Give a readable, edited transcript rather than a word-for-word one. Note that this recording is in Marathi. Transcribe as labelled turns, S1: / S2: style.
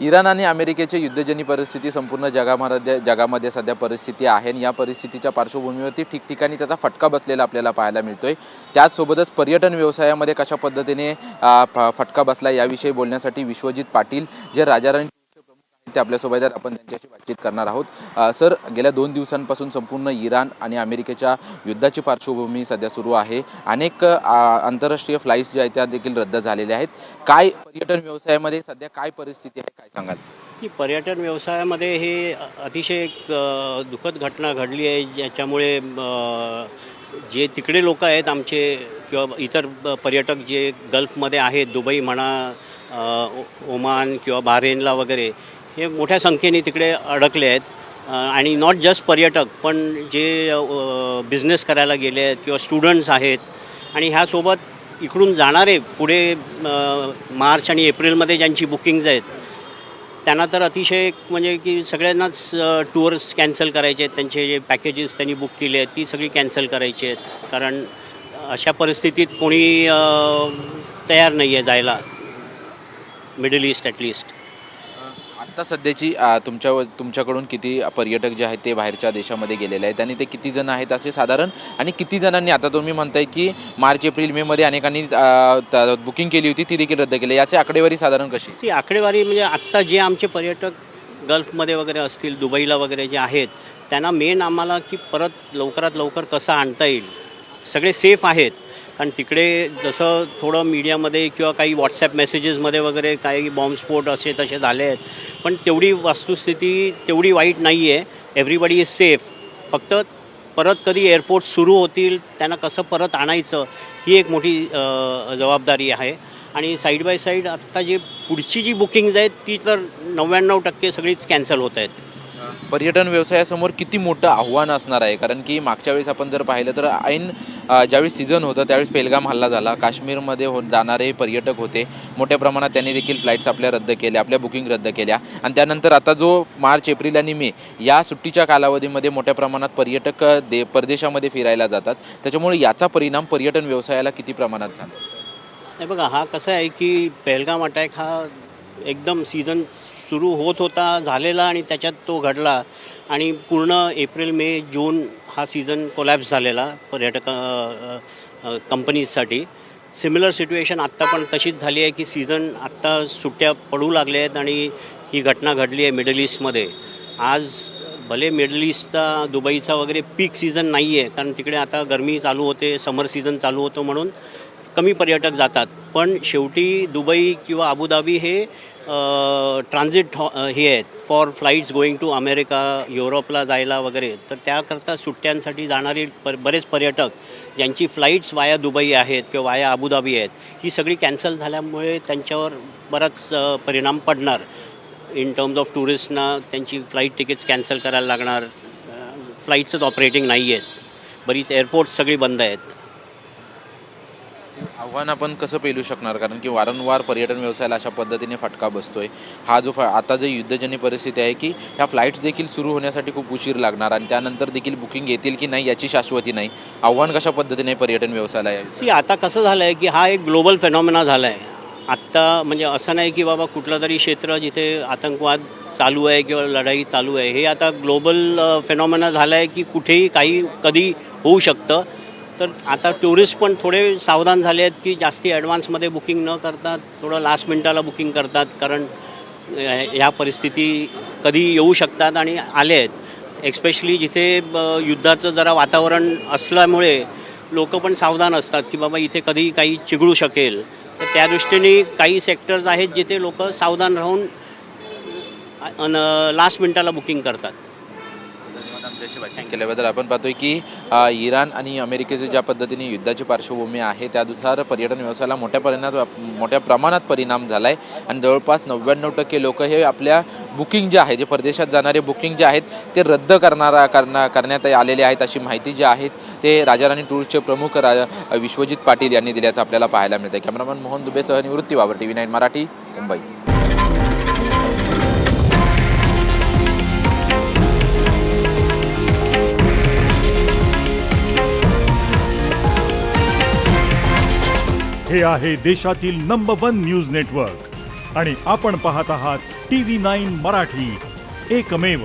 S1: इराण आणि अमेरिकेची युद्धजन्य परिस्थिती संपूर्ण जगामध्ये सध्या परिस्थिती आहे आणि या परिस्थितीच्या पार्श्वभूमीवरती ठिकठिकाणी त्याचा फटका बसलेला आपल्याला पाहायला मिळतोय। त्याचसोबतच पर्यटन व्यवसायामध्ये कशा पद्धतीने फटका बसला याविषयी बोलण्यासाठी विश्वजित पाटील जे राजाराणी ते आपल्यासोबत आहेत, आपण त्यांच्याशी बातचीत करणार आहोत। सर, गेल्या 2 दिवसांपासून संपूर्ण इराण आणि अमेरिकेच्या युद्धाची पार्श्वभूमी सध्या सुरू आहे। अनेक आंतरराष्ट्रीय फ्लाइट्स ज्या आहेत त्या देखील रद्द झालेल्या आहेत। काय पर्यटन व्यवसायामध्ये सध्या काय परिस्थिती आहे, काय सांगाल?
S2: की पर्यटन व्यवसायामध्ये हे अतिशय एक दुःखद घटना घडली आहे, ज्याच्यामुळे जे तिकडे लोक आहेत आमचे किंवा इतर पर्यटक जे गल्फमध्ये आहेत, दुबई म्हणा, ओमान किंवा बहरेनला वगैरे, हे मोठ्या संख्येने तिकडे अडकले आहेत। आणि नॉट जस्ट पर्यटक, पण जे बिझनेस करायला गेले आहेत किंवा स्टुडंट्स आहेत, आणि ह्यासोबत इकडून जाणारे पुढे मार्च आणि एप्रिलमध्ये ज्यांची बुकिंग्ज आहेत त्यांना तर अतिशय म्हणजे की सगळ्यांनाच टूर्स कॅन्सल करायचे आहेत। त्यांचे जे पॅकेजेस त्यांनी बुक केले आहेत ती सगळी कॅन्सल करायची आहेत, कारण अशा परिस्थितीत कोणी तयार नाही आहे जायला, मिडल ईस्ट ॲटलिस्ट।
S1: आता सध्याची तुमच्याकडून किती पर्यटक जे आहेत ते बाहेरच्या देशामध्ये गेलेले आहेत आणि ते किती जण आहेत असे साधारण, आणि किती जणांनी, आता तुम्ही म्हणताय की मार्च एप्रिल मे मध्ये अनेकांनी बुकिंग केली होती ती देखील रद्द केली, याची आकडेवारी साधारण कशी?
S2: ती आकडेवारी म्हणजे आत्ता जे आमचे पर्यटक गल्फमध्ये वगैरे असतील, दुबईला वगैरे जे आहेत, त्यांना मेन आम्हाला की परत लवकरात लवकर कसं आणता येईल, सगळे सेफ आहेत। कारण तिकडे जसं थोडं मीडियामध्ये किंवा काही व्हॉट्सॲप मेसेजेसमध्ये वगैरे काही बॉम्बस्फोट असे तसे झाले आहेत, पण तेवढी वस्तुस्थिती तेवढी वाईट नाही आहे। Everybody is safe. फक्त परत कधी एअरपोर्ट सुरू होतील, त्यांना कसं परत आणायचं ही एक मोठी जबाबदारी आहे। आणि साईड बाय साईड आत्ता जे पुढची जी बुकिंग्ज आहेत ती तर 99% सगळीच कॅन्सल होत आहेत।
S1: पर्यटन व्यवसायासमोर किती मोठं आव्हान असणार आहे? कारण की मागच्या वेळेस आपण जर पाहिलं तर ऐन ज्यावेळेस सीझन होतं त्यावेळेस पेहलगाम हल्ला झाला, काश्मीरमध्ये जाणारे पर्यटक होते, मोठ्या प्रमाणात त्यांनी देखील फ्लाईट्स आपल्या रद्द केल्या, आपल्या बुकिंग रद्द केल्या, आणि त्यानंतर आता जो मार्च एप्रिल आणि मे या सुट्टीच्या कालावधीमध्ये मोठ्या प्रमाणात पर्यटक परदेशामध्ये फिरायला जातात, त्याच्यामुळे याचा परिणाम पर्यटन व्यवसायाला किती प्रमाणात झाला?
S2: नाही बघा, हा कसं आहे की पेहलगाम अटॅक हा एकदम सीझन सुरू होत होता झालेला आणि त्याच्यात तो घडला, आणि पूर्ण एप्रिल मे जून हा सीझन कोलॅप्स झालेला पर्यटक कंपनीजसाठी। सिमिलर सिच्युएशन आत्ता पण तशीच झाली आहे की सीझन आत्ता सुट्ट्या पडू लागल्या आहेत आणि ही घटना घडली आहे मिडल ईस्टमध्ये। आज भले मिडल ईस्टचा दुबईचा वगैरे पीक सीझन नाही आहे, कारण तिकडे आता गरमी चालू होते, समर सीझन चालू होतो, म्हणून कमी पर्यटक जातात, पण शेवटी दुबई किंवा अबुधाबी हे ट्रान्झिट हे आहेत for flights going to America, युरोपला जायला वगैरे। तर त्याकरता सुट्ट्यांसाठी जाणारे बरेच पर्यटक ज्यांची फ्लाईट्स वाया दुबई आहेत किंवा वाया अबुधाबी आहेत, ही सगळी कॅन्सल झाल्यामुळे त्यांच्यावर बराच परिणाम पडणार। इन टर्म्स ऑफ टुरिस्टना त्यांची फ्लाईट तिकीट्स कॅन्सल करायला लागणार, फ्लाईट्सच ऑपरेटिंग नाही आहेत, बरीच एअरपोर्ट्स सगळी बंद आहेत।
S1: आव्हान आपण कसं पेलू शकणार? कारण की वारंवार पर्यटन व्यवसायाला अशा पद्धतीने फटका बसतोय। हा जो आता जे युद्धजन्य परिस्थिती आहे की ह्या फ्लाईट्स देखील सुरू होण्यासाठी खूप उशीर लागणार आणि त्यानंतर देखील बुकिंग येतील की नाही याची शाश्वती नाही। आव्हान कशा पद्धतीने पर्यटन व्यवसायाला आहे?
S2: आता कसं झालं आहे की हा एक ग्लोबल फेनॉमेना झाला आहे आत्ता। म्हणजे असं नाही की बाबा कुठलं तरी क्षेत्र जिथे आतंकवाद चालू आहे किंवा लढाई चालू आहे, हे आता ग्लोबल फेनॉमेना झाला आहे की कुठेही काही कधी होऊ शकतं। तर आता टुरिस्ट पण थोडे सावधान झाले आहेत की जास्ती ॲडव्हान्समध्ये बुकिंग न करतात, थोडं लास्ट मिनटाला बुकिंग करतात, कारण ह्या परिस्थिती कधी येऊ शकतात आणि आले आहेत। एक्स्पेशली जिथे युद्धाचं जरा वातावरण असल्यामुळे लोक पण सावधान असतात की बाबा इथे कधी काही चिघळू शकेल। तर त्या दृष्टीने काही सेक्टर्स आहेत जिथे लोक सावधान राहून लास्ट मिनटाला बुकिंग करतात।
S1: आमच्याशी बातचीत केल्याबद्दल आपण पाहतोय की इराण आणि अमेरिकेची ज्या पद्धतीने युद्धाची पार्श्वभूमी आहे त्यानुसार पर्यटन व्यवसायाला मोठ्या प्रमाणात परिणाम झाला आहे आणि जवळपास 99% लोक हे आपल्या बुकिंग जे आहे, जे परदेशात जाणारे बुकिंग जे आहेत ते रद्द करण्यात आलेले आहेत, अशी माहिती जी आहे ते राजाराणी टूर्सचे प्रमुख विश्वजित पाटील यांनी दिल्याचं आपल्याला पाहायला मिळतं। कॅमेरामॅन मोहन दुबेसह निवृत्ती वावर, TV9 मराठी, मुंबई।
S3: हे आहे देशातील नंबर 1 न्यूज नेटवर्क आणि आपण पाहत आहात TV9 मराठी, एकमेव